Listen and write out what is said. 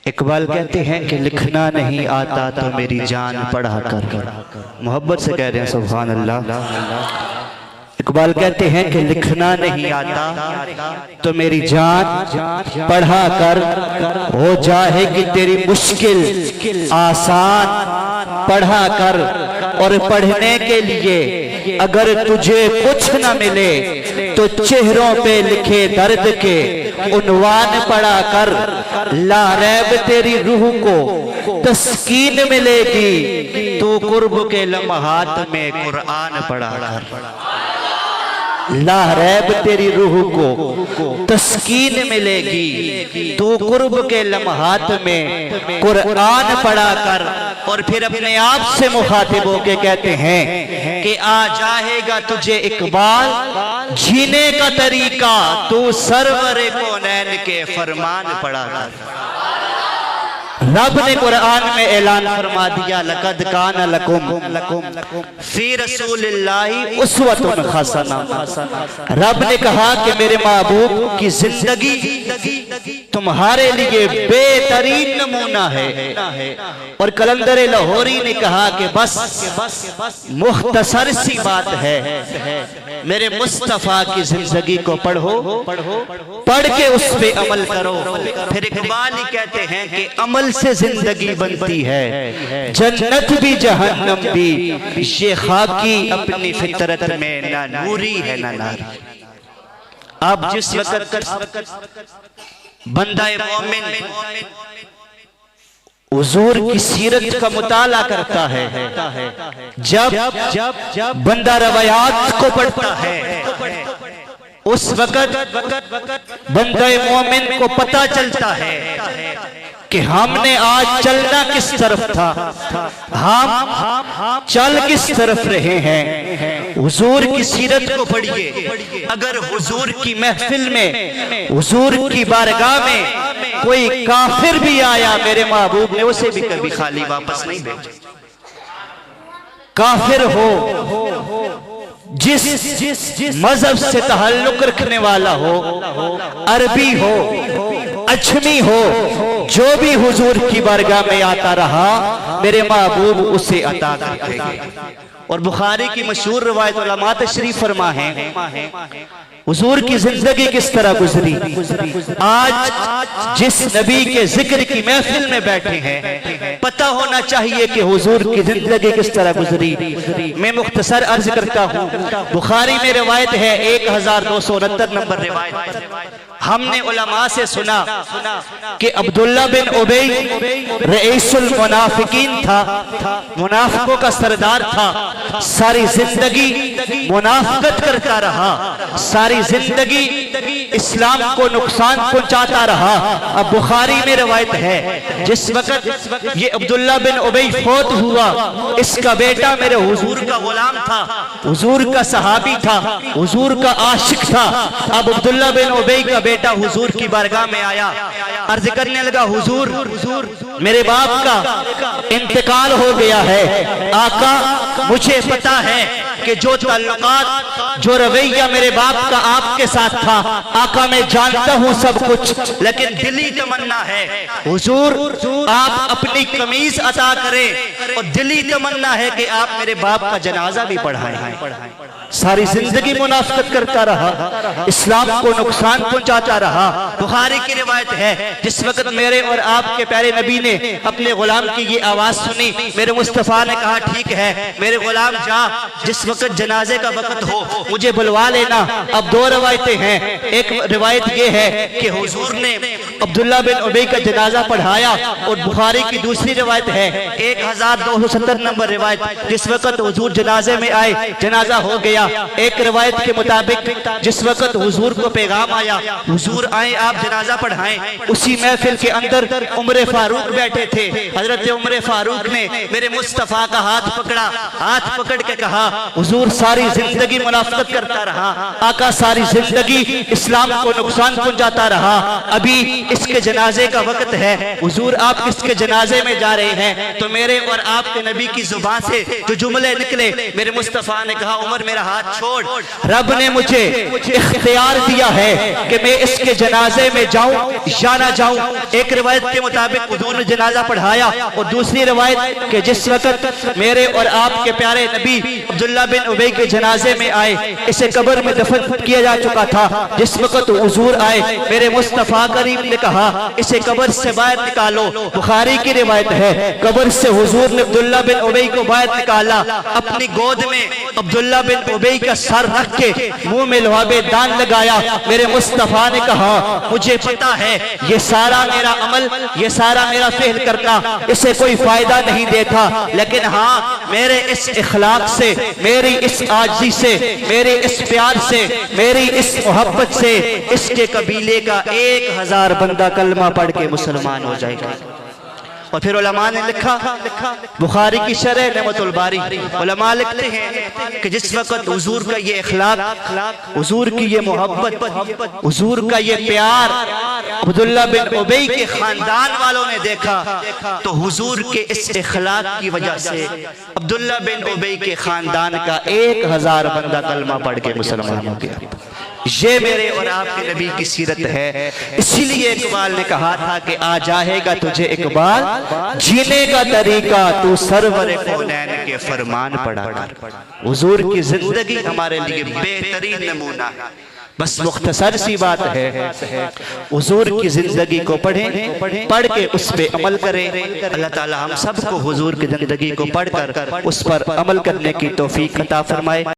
इकबाल कहते हैं कि लिखना नहीं आता तो मेरी जान पढ़ा कर। मोहब्बत से कह रहे हैं सुभान अल्लाह। इकबाल कहते हैं कि लिखना नहीं आता तो मेरी जान पढ़ा कर, हो जाएगी तेरी मुश्किल आसान पढ़ा कर। और पढ़ने के लिए अगर तुझे कुछ न मिले तो चेहरों पे लिखे दर्द के उन्वान पढ़ा कर। ला रैब तेरी रूह को तस्कीन मिलेगी, तू कुर्ब के लम्हात में कुरान पढ़ा कर। ला रैब तेरी रूह को तस्कीन मिलेगी, तू कुर्ब के लम्हात में कुरान पढ़ा कर। और फिर अपने आप से मुखातिब होके कहते हैं कि आ जाएगा तुझे इकबाल जीने का तरीका, तू सरवरे कौनैन के फरमान पढ़ा कर। रब ने कुरान में ऐलान फरमा दिया, लक़द कान लकुम फी रसूलिल्लाहि उस्वतुन हसना। रब ने कहा कि मेरे महबूब की जिंदगी तुम्हारे लिए बेहतरीन नमूना है। और कलंदर लाहौरी ने कहा कि बस मुख्तसर सी बात है, मेरे मुस्तफा की जिंदगी को पढ़ो, पढ़ के उस पे अमल करो। फिर इकबाल ही कहते हैं कि अमल से जिंदगी बनती है, जन्नत भी जहन्नम भी, ये खाकी अपनी फितरत में ना नूरी है ना नारी। अब जिस वक्त बंदा मोमिन हुजूर की सीरत का मुताला करता है, जब बंदा रवायात को पढ़ता है, उस वक्त बंदा मोमिन को पता चलता है कि हमने आज चलना किस तरफ था, हम चल किस तरफ रहे हैं। हुजूर की सीरत को पढ़िए। अगर हुजूर की महफिल में, हुजूर की बारगाह में कोई काफिर भी आया, मेरे महबूब ने उसे भी कभी खाली वापस नहीं भेजा। काफिर हो, जिस मजहब से तहल्लुक रखने वाला हो, अरबी हो, अजमी हो, जो भी हुजूर की बारगाह में आता रहा, मेरे महबूब उसे अता करेंगे। और बुखारी की मशहूर रवायत उलमा तशरीफ फरमा है, हुजूर की जिंदगी किस तरह गुजरी। आज जिस नबी के जिक्र की महफिल में बैठे हैं, पता होना चाहिए कि हुजूर की जिंदगी किस तरह गुजरी। मैं मुख्तसर अर्ज करता हूँ। बुखारी में रवायत है 1269 नंबर रिवायत। हमने उलमा से सुना कि अब्दुल्ला बिन उबई रईसुल मुनाफिकीन था, मुनाफिकों का सरदार था। सारी जिंदगी मुनाफिकत करता रहा, सारी जिंदगी इस्लाम को नुकसान पहुंचाता रहा। अब बुखारी में रवायत है, जिस वक्त ये अब्दुल्ला बिन उबई फौत हुआ, इसका बेटा मेरे हुजूर का गुलाम था, हुजूर का सहाबी था, हुजूर का आशिक था। अब अब्दुल्ला बिन उबई का बेटा हुजूर की बारगाह में आया, अर्ज करने लगा, हुजूर मेरे बाप का इंतकाल हो गया है। आका मुझे पता है कि जो ताल्लुकात, जो रवैया मेरे बाप का आपके साथ था, आका मैं जानता हूँ सब कुछ, लेकिन दिली तमन्ना है हुजूर आप अपनी कमीज अता करें, और दिली तमन्ना है कि आप मेरे बाप का जनाजा भी पढ़ाएं। सारी जिंदगी मुनाफिकत करता रहा, इस्लाम को नुकसान पहुंचाता रहा। बुखारी की रिवायत है, जिस वक्त मेरे और आपके प्यारे नबी ने अपने गुलाम की ये आवाज सुनी, मेरे मुस्तफा ने कहा ठीक है मेरे गुलाम जा, जिस वक्त जनाजे का वक्त हो मुझे बुलवा लेना। अब दो रवायतें हैं, एक रिवायत ये है कि हुजूर ने अब्दुल्ला बिन उबई का जनाजा पढ़ाया, और बुखारी की दूसरी रिवायत है 1270 नंबर रिवायत, जिस वक्त हुजूर जनाजे में आए, जनाजा हो गया। एक रिवायत के मुताबिक जिस वक्त हुजूर को पैगाम आया, हुजूर आए आप जनाजा पढ़ाएं, उसी महफिल के अंदर उमर फारूक बैठे थे। हजरत उमर फारूक ने मेरे मुस्तफा का हाथ पकड़ा, हाथ पकड़ के कहा, हुजूर सारी जिंदगी मुनाफिकत करता रहा, आका सारी जिंदगी इस्लाम को नुकसान पहुंचाता रहा, अभी इसके जनाजे का वक्त है, हुजूर आप किसके जनाजे में जा रहे हैं। तो मेरे और आपके नबी की जुबान से जो जुमले निकले, मेरे मुस्तफा ने कहा, उमर मेरा कहा छोड़, रब ने मुझे इख्तियार दिया है कि मैं इसके जनाजे में जाऊं या ना जाऊं। एक रिवायत के मुताबिक हुजूर ने जनाजा पढ़ाया और दूसरी रिवायत कि जिस वक्त मेरे और आपके प्यारे नबी अब्दुल्ला बिन उबई के जनाजे में आए, इसे कब्र में दफन किया जा चुका था। जिस वक्त हुजूर आए, मेरे मुस्तफा करीम ने कहा इसे कब्र से बाहर निकालो। बुखारी की रिवायत है, कब्र से हुजूर ने अब्दुल्ला बिन उबई को बाहर निकाला, अपनी गोद में अब्दुल्ला बिन उबई का सर रख के मुंह में लुहाबे दान लगाया। मेरे मुस्तफा ने कहा मुझे पता है ये सारा मेरा अमल, ये सारा मेरा फेल करना इसे कोई फायदा नहीं देता, लेकिन हाँ मेरे इस इखलाक से, मेरी इस आजी से, मेरे इस प्यार से, मेरी इस मोहब्बत से इसके कबीले का 1000 बंदा कलमा पढ़ के मुसलमान हो जाएगा। और फिर उलमा ने लिखा, बुखारी की शरह नेमतुल बारी, उलमा लिखते हैं कि जिस वक्त हुजूर का ये इखलाक, हुजूर की ये मोहब्बत, हुजूर का ये प्यार अब्दुल्ला बिन उबई के खानदान वालों ने देखा, तो हुजूर के इस इखलाक की वजह से अब्दुल्ला बिन उबई के खानदान का 1000 बंदा कलमा पढ़ के मुसलमान हो गया। ये मेरे और आपके नबी की सीरत है। इसीलिए इकबाल ने कहा था कि आ जाएगा तुझे इकबाल जीने का तरीका, तू सरवर कौनैन के फरमान पढ़ा कर। हुजूर की जिंदगी हमारे लिए बेहतरीन नमूना है। बस मुख्तसर सी बात है, हुजूर की जिंदगी को पढ़ें, पढ़ के उस पे अमल करें। अल्लाह ताला हम सबको हुजूर की जिंदगी को पढ़कर उस पर अमल करने की तौफीक अता फरमाए।